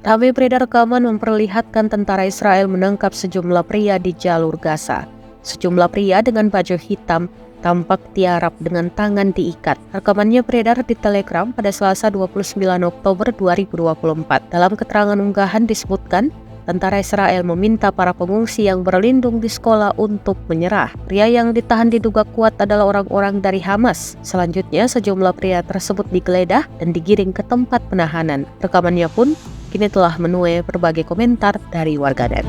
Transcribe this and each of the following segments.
Ramai beredar rekaman memperlihatkan tentara Israel menangkap sejumlah pria di jalur Gaza. Sejumlah pria dengan baju hitam tampak tiarap dengan tangan diikat. Rekamannya beredar di Telegram pada Selasa 29 Oktober 2024. Dalam keterangan unggahan disebutkan, tentara Israel meminta para pengungsi yang berlindung di sekolah untuk menyerah. Pria yang ditahan diduga kuat adalah orang-orang dari Hamas. Selanjutnya, sejumlah pria tersebut digeledah dan digiring ke tempat penahanan. Rekamannya pun kini telah menuai berbagai komentar dari warganet.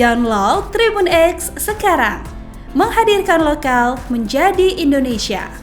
Download Tribun X sekarang, menghadirkan lokal menjadi Indonesia.